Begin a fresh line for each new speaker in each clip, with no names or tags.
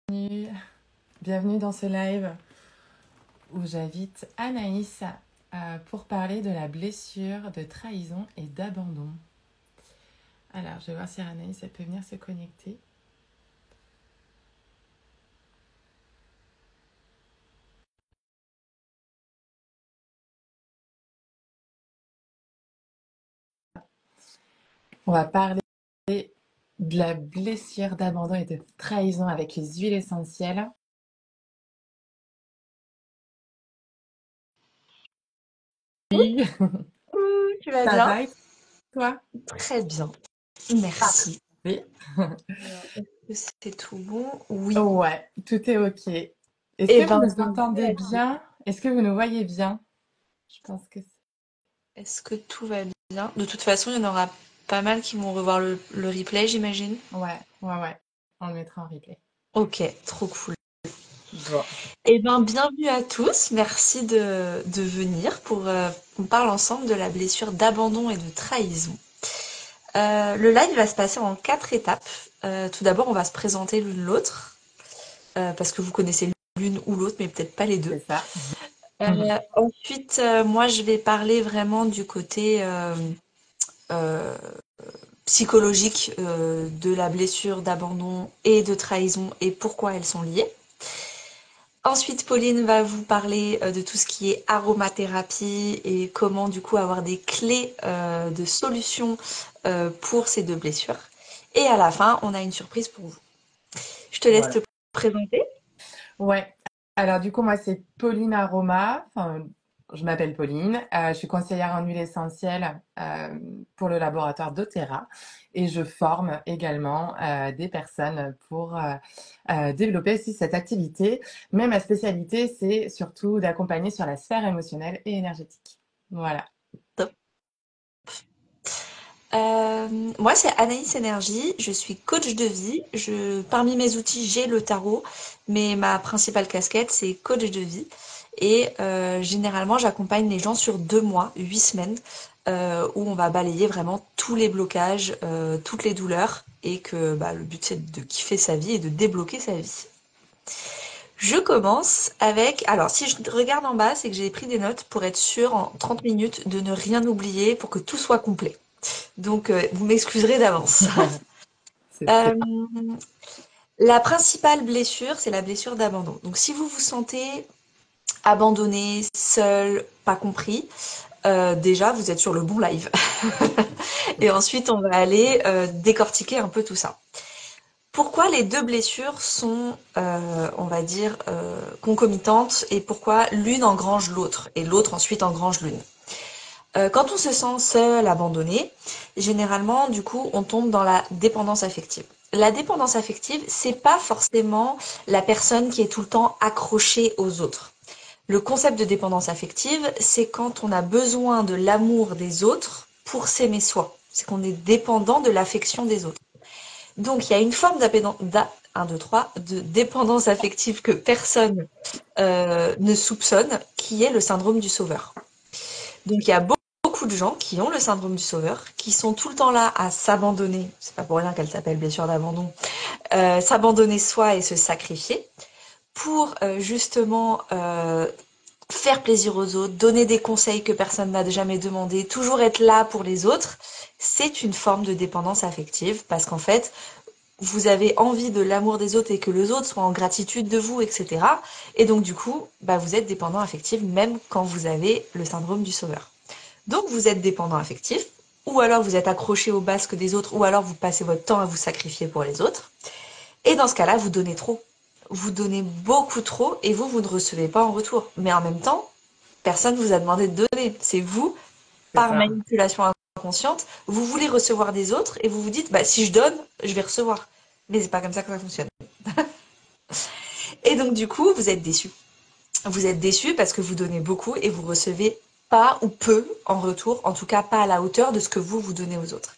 Bienvenue, bienvenue dans ce live où j'invite Anaïs pour parler de la blessure de trahison et d'abandon. Alors, je vais voir si Anaïs elle peut venir se connecter. On va parler de la blessure d'abandon et de trahison avec les huiles essentielles. Oui,
Tu vas
ça
bien?
va et toi?
Très bien,
Parfait.
merci. Alors, est-ce que c'est tout bon? Oui.
Ouais, tout est OK. Est-ce
Eh
que vous
ben,
nous
bienvenue
entendez
à tous.
bien? Est-ce que vous nous voyez bien? Je pense que
Est-ce que tout va bien? De toute façon, il y en aura pas mal qui vont revoir le replay, j'imagine.
ouais. On le mettra en replay.
Ok, trop cool.
Bon.
Eh ben, bienvenue à tous. Merci de venir pour qu'on parle ensemble de la blessure d'abandon et de trahison. Le live va se passer en 4 étapes. Tout d'abord, on va se présenter l'une l'autre, parce que vous connaissez l'une ou l'autre, mais peut-être pas les deux.
C'est ça.
Ensuite, moi, je vais parler vraiment du côté euh, psychologique de la blessure d'abandon et de trahison et pourquoi elles sont liées. Ensuite, Pauline va vous parler de tout ce qui est aromathérapie et comment du coup avoir des clés de solutions pour ces deux blessures. Et à la fin, on a une surprise pour vous. Je te laisse
Voilà.
te présenter.
Ouais. Alors du coup, moi, c'est Pauline Aroma. Enfin, je m'appelle Pauline. Je suis conseillère en huile essentielle pour le laboratoire doTERRA et je forme également des personnes pour développer aussi cette activité. Mais ma spécialité, c'est surtout d'accompagner sur la sphère émotionnelle et énergétique. Voilà.
Top. Moi, c'est Anaïs Énergie. Je suis coach de vie. Parmi mes outils, j'ai le tarot, mais ma principale casquette, c'est coach de vie. Et généralement, j'accompagne les gens sur 2 mois, 8 semaines, où on va balayer vraiment tous les blocages, toutes les douleurs, et que le but, c'est de kiffer sa vie et de débloquer sa vie. Je commence avec... Alors, si je regarde en bas, c'est que j'ai pris des notes pour être sûre en 30 minutes de ne rien oublier pour que tout soit complet. Donc, vous m'excuserez d'avance.
C'est
Euh, la principale blessure, c'est la blessure d'abandon. Donc, si vous vous sentez abandonné, seul, pas compris, déjà, vous êtes sur le bon live. Et ensuite, on va aller décortiquer un peu tout ça. Pourquoi les deux blessures sont, on va dire, concomitantes et pourquoi l'une engrange l'autre et l'autre ensuite engrange l'une? Quand on se sent seul, abandonné, généralement, du coup, on tombe dans la dépendance affective. La dépendance affective, c'est pas forcément la personne qui est tout le temps accrochée aux autres. Le concept de dépendance affective, c'est quand on a besoin de l'amour des autres pour s'aimer soi. C'est qu'on est dépendant de l'affection des autres. Donc, il y a une forme de dépendance affective que personne ne soupçonne, qui est le syndrome du sauveur. Donc il y a beaucoup de gens qui ont le syndrome du sauveur, qui sont tout le temps là à s'abandonner, c'est pas pour rien qu'elle s'appelle blessure d'abandon, s'abandonner soi et se sacrifier pour justement faire plaisir aux autres, donner des conseils que personne n'a jamais demandé, toujours être là pour les autres. C'est une forme de dépendance affective parce qu'en fait, vous avez envie de l'amour des autres et que les autres soient en gratitude de vous, etc. Et donc du coup, vous êtes dépendant affectif même quand vous avez le syndrome du sauveur. Donc vous êtes dépendant affectif, ou alors vous êtes accroché au basque des autres, ou alors vous passez votre temps à vous sacrifier pour les autres. Et dans ce cas-là, vous donnez trop. Vous donnez beaucoup trop et vous ne recevez pas en retour. Mais en même temps, personne ne vous a demandé de donner. C'est vous, par
ça.
manipulation inconsciente, vous voulez recevoir des autres et vous vous dites, si je donne, je vais recevoir. Mais c'est pas comme ça que ça fonctionne. Et donc du coup, vous êtes déçu. Vous êtes déçu parce que vous donnez beaucoup et vous recevez pas ou peu en retour, en tout cas pas à la hauteur de ce que vous donnez aux autres.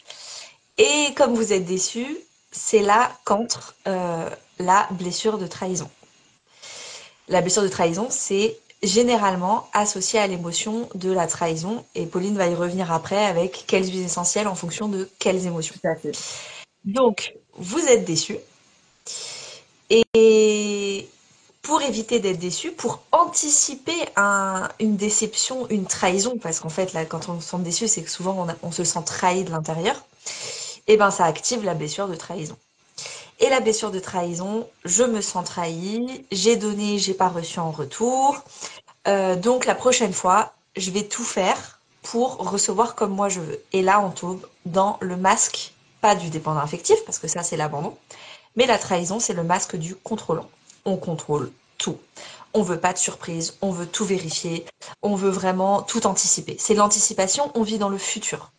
Et comme vous êtes déçu, c'est là qu'entre la blessure de trahison. La blessure de trahison, c'est généralement associé à l'émotion de la trahison et Pauline va y revenir après avec quelles huiles essentielles en fonction de quelles émotions.
Tout à fait.
Donc, vous êtes déçu pour éviter d'être déçu, pour anticiper une déception, une trahison, parce qu'en fait, là, quand on se sent déçu, c'est que souvent on se sent trahi de l'intérieur, et ben ça active la blessure de trahison. Et la blessure de trahison, je me sens trahi, j'ai donné, j'ai pas reçu en retour, donc la prochaine fois, je vais tout faire pour recevoir comme moi je veux. Et là, on tombe dans le masque, pas du dépendant affectif, parce que ça c'est l'abandon, mais la trahison, c'est le masque du contrôlant. On contrôle tout. On veut pas de surprise, on veut tout vérifier, on veut vraiment tout anticiper. C'est l'anticipation, on vit dans le futur.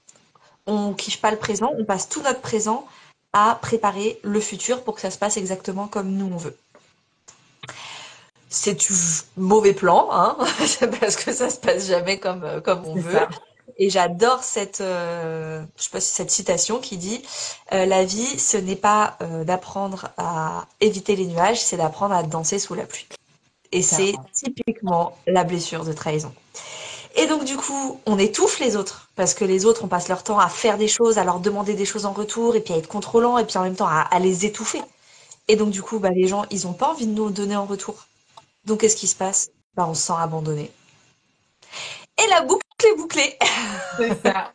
On kiffe pas le présent, on passe tout notre présent à préparer le futur pour que ça se passe exactement comme nous on veut. C'est du mauvais plan, hein, parce que ça se passe jamais comme on
C'est
veut.
ça.
Et j'adore je sais pas si cette citation qui dit la vie, ce n'est pas d'apprendre à éviter les nuages, c'est d'apprendre à danser sous la pluie. Et c'est
Clairement.
typiquement la blessure de trahison. Et donc du coup, on étouffe les autres, parce que les autres, on passe leur temps à faire des choses, à leur demander des choses en retour, et puis à être contrôlant, et puis en même temps à les étouffer. Et donc du coup, bah, les gens, ils ont pas envie de nous donner en retour. Donc, qu'est-ce qui se passe? Bah, on se sent abandonné. Et la boucle est bouclée.
C'est ça.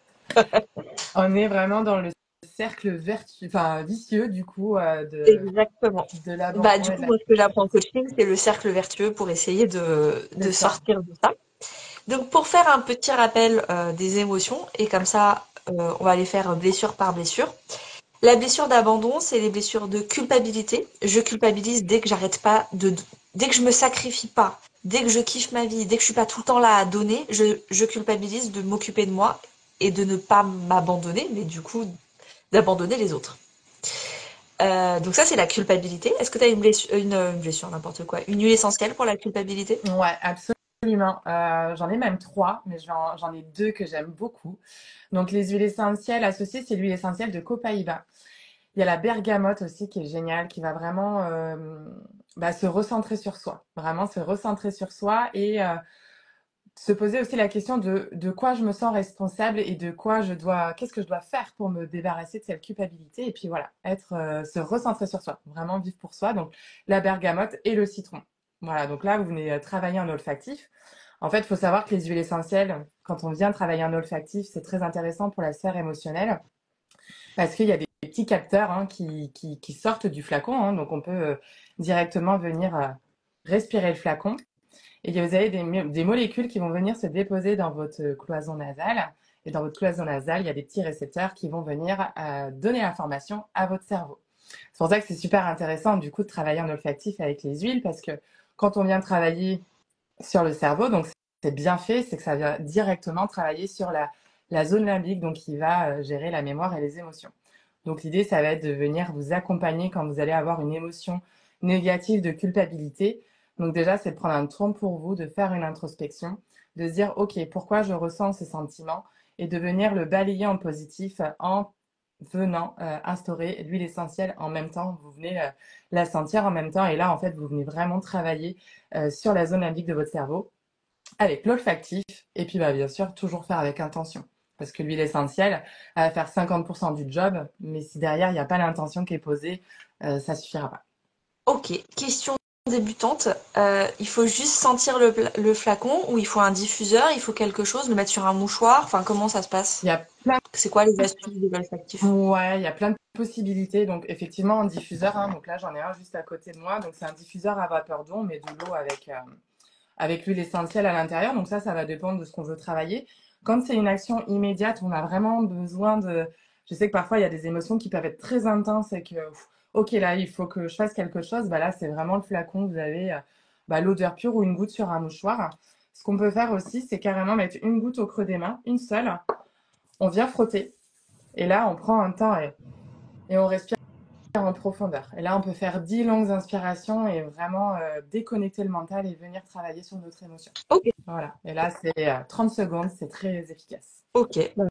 On est vraiment dans le cercle enfin, vicieux, du coup,
Exactement.
de
Bah,
l'abandon
du
et de
coup,
la
moi, ce que
tristesse.
j'apprends en coaching, c'est le cercle vertueux pour essayer de
C'est ça.
sortir de ça. Donc, pour faire un petit rappel des émotions, et comme ça, on va les faire blessure par blessure. La blessure d'abandon, c'est les blessures de culpabilité. Je culpabilise dès que j'arrête pas dès que je me sacrifie pas, dès que je kiffe ma vie, dès que je suis pas tout le temps là à donner, je culpabilise de m'occuper de moi et de ne pas m'abandonner, mais du coup, d'abandonner les autres. Donc ça, c'est la culpabilité. Est-ce que tu as une blessure, n'importe quoi, une huile essentielle pour la culpabilité?
Ouais, absolument. J'en ai même trois, mais j'en ai deux que j'aime beaucoup. Donc, les huiles essentielles associées, c'est l'huile essentielle de copaïba. Il y a la bergamote aussi qui est géniale, qui va vraiment se recentrer sur soi. Vraiment se recentrer sur soi et se poser aussi la question de quoi je me sens responsable et qu'est-ce que je dois faire pour me débarrasser de cette culpabilité. Et puis voilà, se recentrer sur soi, vraiment vivre pour soi. Donc, la bergamote et le citron. Voilà, donc là, vous venez travailler un olfactif. En fait, il faut savoir que les huiles essentielles, quand on vient travailler un olfactif, c'est très intéressant pour la sphère émotionnelle parce qu'il y a des petits capteurs qui sortent du flacon. Donc, on peut directement venir respirer le flacon. Et vous avez des molécules qui vont venir se déposer dans votre cloison nasale. Et dans votre cloison nasale, il y a des petits récepteurs qui vont venir donner l'information à votre cerveau. C'est pour ça que c'est super intéressant du coup de travailler en olfactif avec les huiles parce que quand on vient travailler sur le cerveau, donc c'est bien fait, c'est que ça vient directement travailler sur la zone limbique, donc qui va gérer la mémoire et les émotions. Donc l'idée, ça va être de venir vous accompagner quand vous allez avoir une émotion négative de culpabilité. Donc déjà, c'est de prendre un temps pour vous, de faire une introspection, de se dire, OK, pourquoi je ressens ces sentiments et de venir le balayer en positif en venant instaurer l'huile essentielle en même temps. Vous venez la sentir en même temps et là, en fait, vous venez vraiment travailler sur la zone limbique de votre cerveau avec l'olfactif et puis bien sûr, toujours faire avec intention. Parce que l'huile essentielle, elle va faire 50% du job, mais si derrière, il n'y a pas l'intention qui est posée, ça suffira pas.
Ok, question débutante. Il faut juste sentir le flacon ou il faut un diffuseur, il faut quelque chose, le mettre sur un mouchoir. Enfin, comment ça se
Il
passe?
y a plein
C'est quoi les astuces de l'olfactif?
Ouais, il y a plein de possibilités. Donc, effectivement, un diffuseur, donc là, j'en ai un juste à côté de moi. Donc, c'est un diffuseur à vapeur d'eau, mais de l'eau avec l'huile essentielle à l'intérieur. Donc, ça va dépendre de ce qu'on veut travailler. Quand c'est une action immédiate, on a vraiment besoin de. Je sais que parfois, il y a des émotions qui peuvent être très intenses et que, OK, là, il faut que je fasse quelque chose. Là, c'est vraiment le flacon. Vous avez l'odeur pure ou une goutte sur un mouchoir. Ce qu'on peut faire aussi, c'est carrément mettre une goutte au creux des mains, une seule. On vient frotter. Et là, on prend un temps et on respire en profondeur. Et là, on peut faire 10 longues inspirations et vraiment déconnecter le mental et venir travailler sur notre émotion.
Ok,
Voilà. Et là, c'est 30 secondes, c'est très efficace.
ok, bah,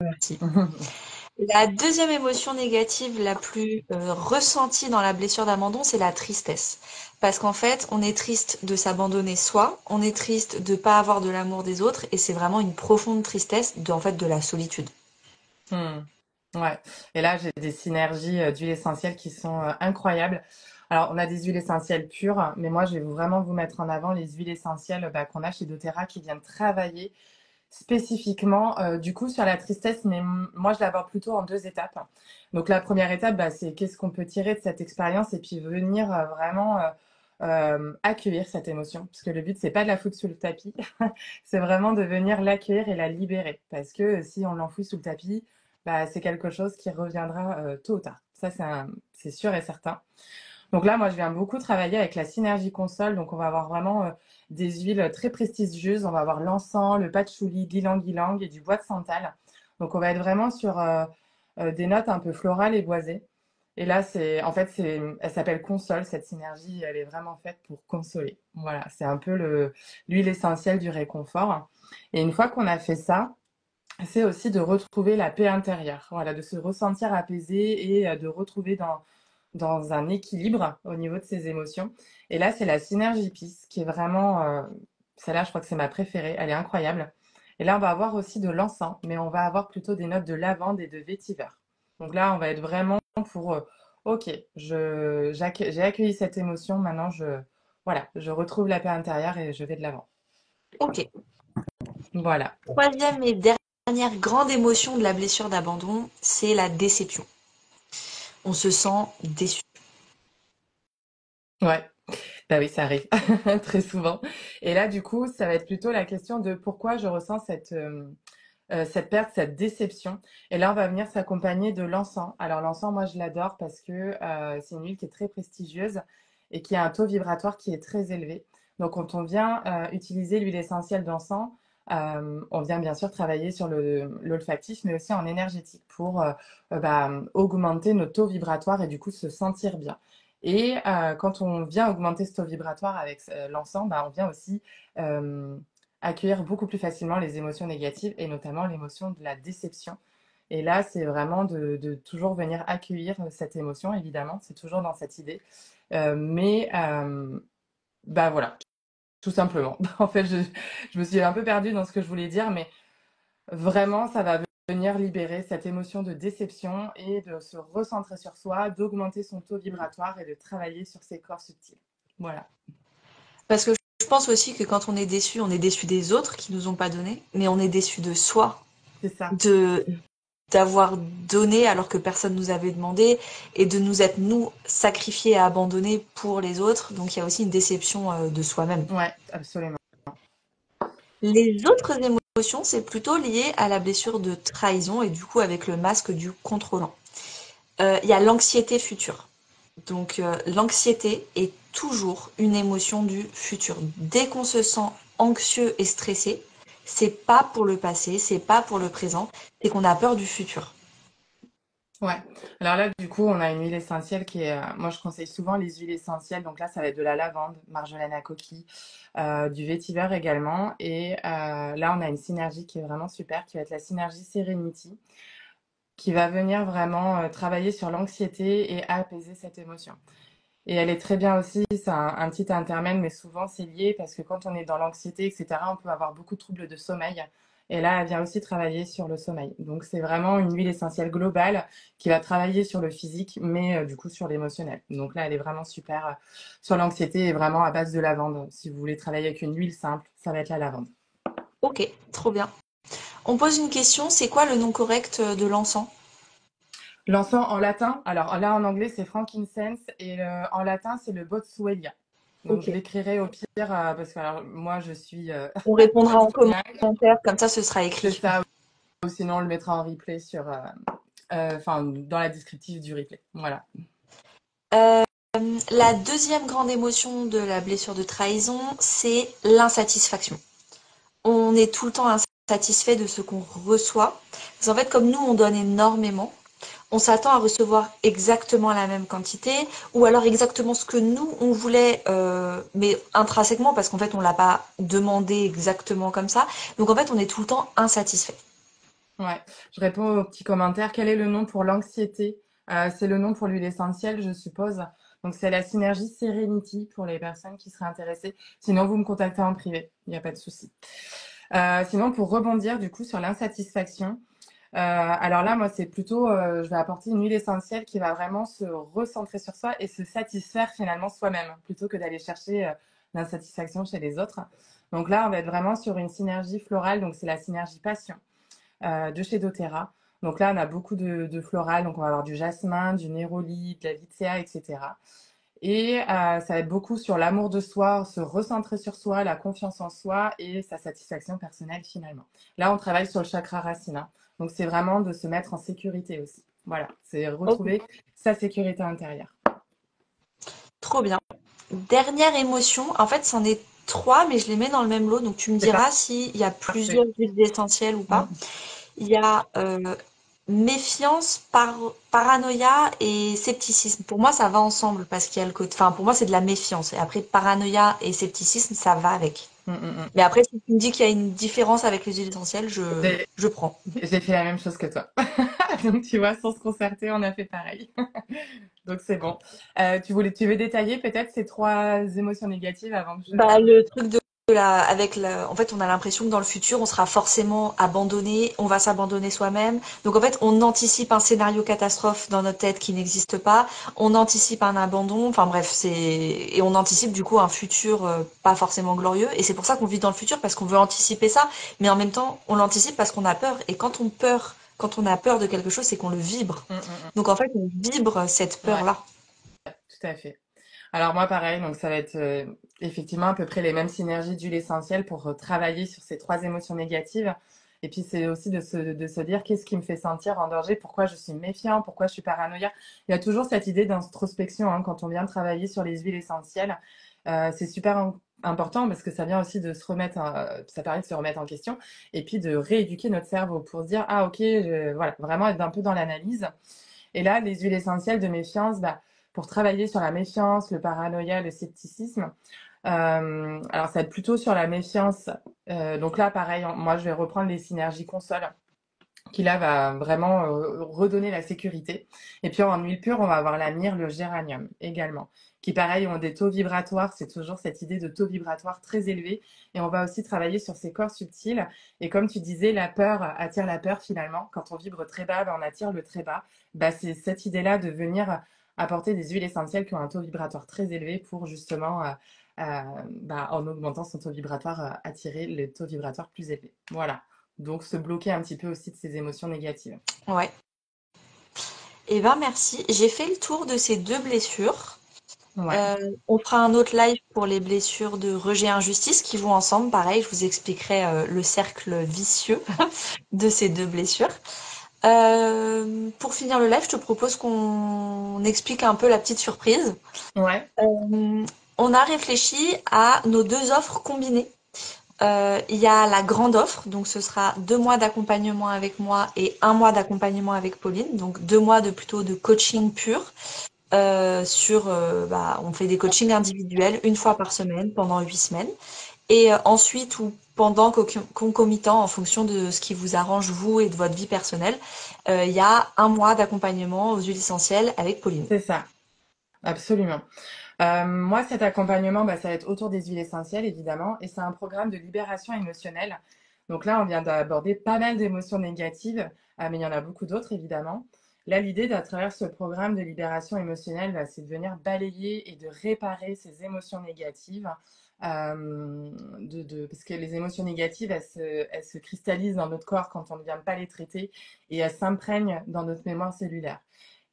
merci. La deuxième émotion négative la plus ressentie dans la blessure d'abandon, c'est la tristesse. Parce qu'en fait, on est triste de s'abandonner soi, on est triste de pas avoir de l'amour des autres, et c'est vraiment une profonde tristesse en fait, de la solitude.
Hmm. Ouais. Et là, j'ai des synergies d'huile essentielle qui sont incroyables. Alors, on a des huiles essentielles pures, mais moi, je vais vraiment vous mettre en avant les huiles essentielles qu'on a chez doTERRA qui viennent travailler spécifiquement du coup sur la tristesse, mais moi, je l'aborde plutôt en deux étapes. Donc, la première étape, c'est qu'est-ce qu'on peut tirer de cette expérience et puis venir vraiment accueillir cette émotion. Parce que le but, c'est pas de la foutre sous le tapis, c'est vraiment de venir l'accueillir et la libérer. Parce que si on l'enfouit sous le tapis, c'est quelque chose qui reviendra tôt ou tard. Ça, c'est sûr et certain. Donc là, moi, je viens beaucoup travailler avec la synergie console. Donc, on va avoir vraiment des huiles très prestigieuses. On va avoir l'encens, le patchouli, l'ylang-ylang et du bois de santal. Donc, on va être vraiment sur des notes un peu florales et boisées. Et là, elle s'appelle console. Cette synergie, elle est vraiment faite pour consoler. Voilà, c'est un peu l'huile essentielle du réconfort. Et une fois qu'on a fait ça, c'est aussi de retrouver la paix intérieure. Voilà, de se ressentir apaisé et de retrouver dans un équilibre au niveau de ses émotions. Et là, c'est la synergie Peace qui est vraiment, celle-là, je crois que c'est ma préférée. Elle est incroyable. Et là, on va avoir aussi de l'encens, mais on va avoir plutôt des notes de lavande et de vétiver. Donc là, on va être vraiment pour, ok, j'ai accueilli cette émotion. Maintenant, voilà, je retrouve la paix intérieure et je vais de l'avant.
Ok.
Voilà.
Troisième et dernière grande émotion de la blessure d'abandon, c'est la déception. On se sent déçu.
Ouais. Bah oui, ça arrive très souvent. Et là, du coup, ça va être plutôt la question de pourquoi je ressens cette perte, cette déception. Et là, on va venir s'accompagner de l'encens. Alors, l'encens, moi, je l'adore parce que c'est une huile qui est très prestigieuse et qui a un taux vibratoire qui est très élevé. Donc, quand on vient utiliser l'huile essentielle d'encens, on vient bien sûr travailler sur l'olfactif, mais aussi en énergétique pour augmenter nos taux vibratoires et du coup se sentir bien. Et quand on vient augmenter ce taux vibratoire avec l'encens, on vient aussi euh, accueillir beaucoup plus facilement les émotions négatives et notamment l'émotion de la déception. Et là, c'est vraiment de toujours venir accueillir cette émotion, évidemment, c'est toujours dans cette idée. Mais voilà, tout simplement. En fait, je me suis un peu perdue dans ce que je voulais dire, mais vraiment, ça va venir libérer cette émotion de déception et de se recentrer sur soi, d'augmenter son taux vibratoire et de travailler sur ses corps subtils. Voilà,
Parce que je pense aussi que quand on est déçu des autres qui nous ont pas donné, mais on est déçu de soi,
c'est ça.
de d'avoir donné alors que personne nous avait demandé et de nous être nous sacrifiés et abandonnés pour les autres. Donc il y a aussi une déception de soi-même.
Ouais, absolument.
Les autres émotions, c'est plutôt lié à la blessure de trahison et du coup avec le masque du contrôlant. Il y a l'anxiété future. Donc l'anxiété est toujours une émotion du futur. Dès qu'on se sent anxieux et stressé, c'est pas pour le passé, c'est pas pour le présent, c'est qu'on a peur du futur.
Ouais. Alors là, du coup, on a une huile essentielle qui est. Moi, je conseille souvent les huiles essentielles. Donc là, ça va être de la lavande, marjolaine à coquille, du vétiver également. Et là, on a une synergie qui est vraiment super, qui va être la synergie Serenity, qui va venir vraiment travailler sur l'anxiété et apaiser cette émotion. Et elle est très bien aussi, c'est un petit intermède, mais souvent c'est lié parce que quand on est dans l'anxiété, etc., on peut avoir beaucoup de troubles de sommeil. Et là, elle vient aussi travailler sur le sommeil. Donc c'est vraiment une huile essentielle globale qui va travailler sur le physique, mais du coup sur l'émotionnel. Donc là, elle est vraiment super sur l'anxiété et vraiment à base de lavande. Si vous voulez travailler avec une huile simple, ça va être la lavande.
Ok, trop bien. On pose une question, c'est quoi le nom correct de l'encens?
L'encens en latin, alors là en anglais c'est frankincense et en latin c'est le boswellia. Donc
Ok.
je l'écrirai au pire parce que alors, moi je suis
On
pas
répondra
du
en
tout bilingue.
commentaire, comme ça ce sera
C'est
écrit.
ça, ou sinon on le mettra en replay enfin dans la descriptive du replay. Voilà.
Euh, la deuxième grande émotion de la blessure de trahison, c'est l'insatisfaction. On est tout le temps insatisfait de ce qu'on reçoit. Parce qu'en fait, comme nous, on donne énormément, on s'attend à recevoir exactement la même quantité, ou alors exactement ce que nous, on voulait, mais intrinsèquement, parce qu'en fait, on l'a pas demandé exactement comme ça. Donc en fait, on est tout le temps insatisfait.
Ouais. Je réponds au petit commentaire. Quel est le nom pour l'anxiété? C'est le nom pour l'huile essentielle, je suppose. Donc c'est la synergie Serenity pour les personnes qui seraient intéressées. Sinon, vous me contactez en privé, il n'y a pas de souci. Sinon, pour rebondir du coup sur l'insatisfaction, Alors là, moi, c'est plutôt, je vais apporter une huile essentielle qui va vraiment se recentrer sur soi et se satisfaire finalement soi-même, plutôt que d'aller chercher l'insatisfaction chez les autres. Donc là, on va être vraiment sur une synergie florale, donc c'est la synergie passion de chez doTERRA. Donc là, on a beaucoup de floral, donc on va avoir du jasmin, du néroli, de la vitsea, etc. Et ça va être beaucoup sur l'amour de soi, se recentrer sur soi, la confiance en soi et sa satisfaction personnelle finalement. Là, on travaille sur le chakra racine, hein. Donc c'est vraiment de se mettre en sécurité aussi. Voilà, c'est
Ok.
retrouver sa sécurité intérieure.
Trop bien. Dernière émotion, en fait, c'en est trois, mais je les mets dans le même lot. Donc, tu me
C'est
diras s'il y a
parfait.
plusieurs huiles essentielles ou pas.
Mm.
Il y a méfiance, paranoïa et scepticisme. Pour moi, ça va ensemble parce qu'il y a le côté. Enfin, pour moi, c'est de la méfiance. Et après, paranoïa et scepticisme, ça va avec.
Mm, mm, mm.
Mais après, si tu me dis qu'il y a une différence avec les huiles essentielles,
J'ai
je prends.
j'ai fait la même chose que toi. Donc tu vois, sans se concerter, on a fait pareil. Donc c'est bon. Tu veux détailler peut-être ces trois émotions négatives avant que je...
Bah, le truc de en fait, on a l'impression que dans le futur, on sera forcément abandonné, on va s'abandonner soi-même. Donc, en fait, on anticipe un scénario catastrophe dans notre tête qui n'existe pas. On anticipe un abandon. Enfin, bref, et on anticipe du coup un futur pas forcément glorieux. Et c'est pour ça qu'on vit dans le futur parce qu'on veut anticiper ça. Mais en même temps, on l'anticipe parce qu'on a peur. Et quand on a peur de quelque chose, c'est qu'on le vibre.
Mm, mm,
Donc, en fait, on vibre cette
mm. Ouais,
peur-là.
tout à fait. Alors moi, pareil, donc ça va être effectivement à peu près les mêmes synergies d'huile essentielle pour travailler sur ces trois émotions négatives. Et puis c'est aussi de se dire qu'est-ce qui me fait sentir en danger, pourquoi je suis méfiant, pourquoi je suis paranoïaque. Il y a toujours cette idée d'introspection hein, quand on vient travailler sur les huiles essentielles. C'est super important parce que ça vient aussi de se remettre, ça permet de se remettre en question et puis de rééduquer notre cerveau pour se dire ah ok, voilà, vraiment être un peu dans l'analyse. Et là, les huiles essentielles de méfiance, bah, pour travailler sur la méfiance, le paranoïa, le scepticisme, alors ça va être plutôt sur la méfiance. Donc là, pareil, moi, je vais reprendre les synergies console qui là va vraiment redonner la sécurité. Et puis en huile pure, on va avoir la myrrhe, le géranium également, qui pareil ont des taux vibratoires, c'est toujours cette idée de taux vibratoire très élevé. Et on va aussi travailler sur ces corps subtils. Et comme tu disais, la peur attire la peur finalement. Quand on vibre très bas, ben, on attire le très bas. Bah, c'est cette idée-là de venir apporter des huiles essentielles qui ont un taux vibratoire très élevé pour justement, bah, en augmentant son taux vibratoire, attirer le taux vibratoire plus élevé. Voilà. Donc se bloquer un petit peu aussi de ces émotions négatives.
Ouais. Eh ben, merci. J'ai fait le tour de ces deux blessures.
Ouais,
On fera un autre live pour les blessures de rejet injustice qui vont ensemble. Pareil, je vous expliquerai le cercle vicieux de ces deux blessures. Pour finir le live, je te propose qu'on explique un peu la petite surprise.
ouais,
Euh, on a réfléchi à nos deux offres combinées. Il y a la grande offre, donc ce sera 2 mois d'accompagnement avec moi et 1 mois d'accompagnement avec Pauline, donc 2 mois de plutôt de coaching pur. On fait des coachings individuels une fois par semaine pendant 8 semaines. Et ensuite ou pendant concomitant en fonction de ce qui vous arrange vous et de votre vie personnelle, il y a 1 mois d'accompagnement aux huiles essentielles avec Pauline.
c'est ça, absolument. Moi, cet accompagnement, bah, ça va être autour des huiles essentielles, évidemment, et c'est un programme de libération émotionnelle. Donc là, on vient d'aborder pas mal d'émotions négatives, mais il y en a beaucoup d'autres, évidemment. Là, l'idée, à travers ce programme de libération émotionnelle, bah, c'est de venir balayer et de réparer ces émotions négatives. Parce que les émotions négatives, elles se cristallisent dans notre corps quand on ne vient pas les traiter et elles s'imprègnent dans notre mémoire cellulaire.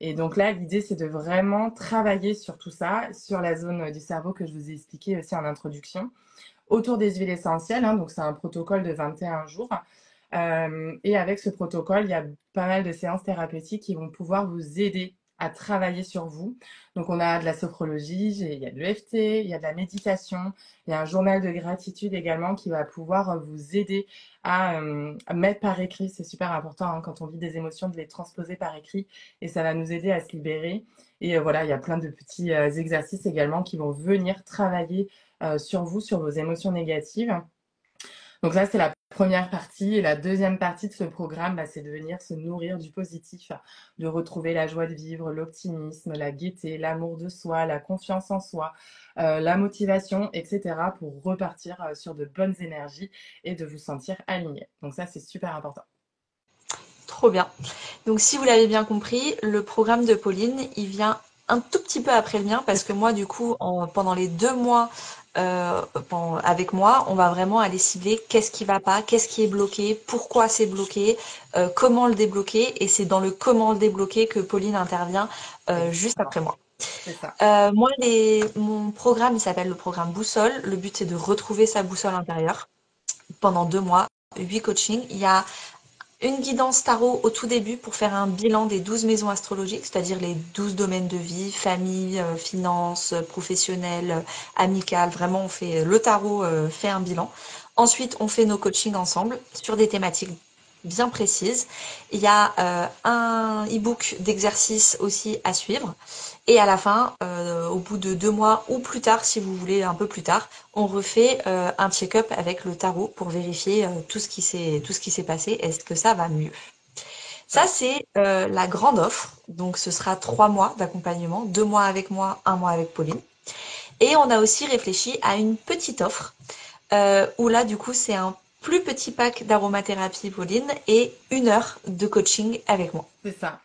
Et donc là, l'idée, c'est de vraiment travailler sur tout ça, sur la zone du cerveau que je vous ai expliqué aussi en introduction, autour des huiles essentielles. Hein, donc, c'est un protocole de 21 jours. Et avec ce protocole, il y a pas mal de séances thérapeutiques qui vont pouvoir vous aider à travailler sur vous. Donc, on a de la sophrologie, il y a de l'EFT, il y a de la méditation, il y a un journal de gratitude également qui va pouvoir vous aider à mettre par écrit. C'est super important hein, quand on vit des émotions de les transposer par écrit et ça va nous aider à se libérer. Et voilà, il y a plein de petits exercices également qui vont venir travailler sur vous, sur vos émotions négatives. Donc là, c'est la première partie. Et la deuxième partie de ce programme, bah, c'est de venir se nourrir du positif, de retrouver la joie de vivre, l'optimisme, la gaieté, l'amour de soi, la confiance en soi, la motivation, etc. pour repartir sur de bonnes énergies et de vous sentir aligné. Donc ça, c'est super important.
Trop bien. Donc, si vous l'avez bien compris, le programme de Pauline, il vient un tout petit peu après le mien parce que moi, du coup, pendant les 2 mois avec moi, on va vraiment aller cibler qu'est-ce qui va pas, qu'est-ce qui est bloqué, pourquoi c'est bloqué, comment le débloquer. Et c'est dans le comment le débloquer que Pauline intervient juste
Exactement,
après moi.
c'est ça.
Moi, mon programme, il s'appelle le programme Boussole. Le but, c'est de retrouver sa boussole intérieure pendant 2 mois, 8 coachings. Il y a une guidance tarot au tout début pour faire un bilan des 12 maisons astrologiques, c'est-à-dire les 12 domaines de vie, famille, finances, professionnel, amical. Vraiment, on fait le tarot, fait un bilan. Ensuite, on fait nos coachings ensemble sur des thématiques bien précises. Il y a un e-book d'exercices aussi à suivre. Et à la fin, au bout de 2 mois ou plus tard, si vous voulez un peu plus tard, on refait un check-up avec le tarot pour vérifier tout ce qui s'est passé. Est-ce que ça va mieux? Ça,
Ouais,
c'est la grande offre. Donc, ce sera 3 mois d'accompagnement, 2 mois avec moi, 1 mois avec Pauline. Et on a aussi réfléchi à une petite offre où là, du coup, c'est un plus petit pack d'aromathérapie Pauline et 1 heure de coaching avec moi.
c'est ça.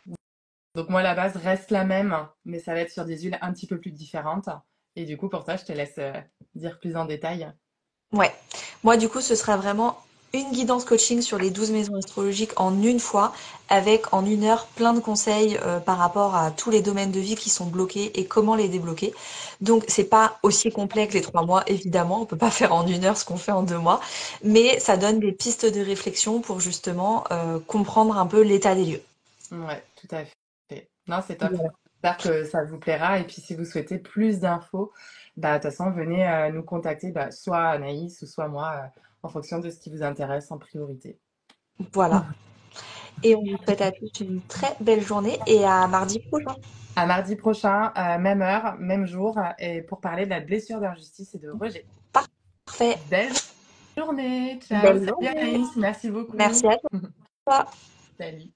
Donc moi, la base reste la même, mais ça va être sur des huiles un petit peu plus différentes. Et du coup, pour ça, je te laisse dire plus en détail.
Ouais. Moi, du coup, ce sera vraiment une guidance coaching sur les 12 maisons astrologiques en une fois, avec en 1 heure plein de conseils par rapport à tous les domaines de vie qui sont bloqués et comment les débloquer. Donc, c'est pas aussi complet que les 3 mois, évidemment. On peut pas faire en 1 heure ce qu'on fait en 2 mois, mais ça donne des pistes de réflexion pour justement comprendre un peu l'état des lieux.
Ouais, tout à fait. Non, c'est top.
Voilà.
J'espère que ça vous plaira. Et puis, si vous souhaitez plus d'infos, bah, de toute façon, venez nous contacter, bah, soit Anaïs ou soit moi, en fonction de ce qui vous intéresse en priorité.
Voilà. Et on vous souhaite à tous une très belle journée et à mardi prochain.
À mardi prochain, même heure, même jour, et pour parler de la blessure d'injustice et de rejet.
Parfait.
Belle journée. Ciao.
Belle
Salut
journée.
Anaïs. Merci beaucoup.
Merci à toi.
Salut.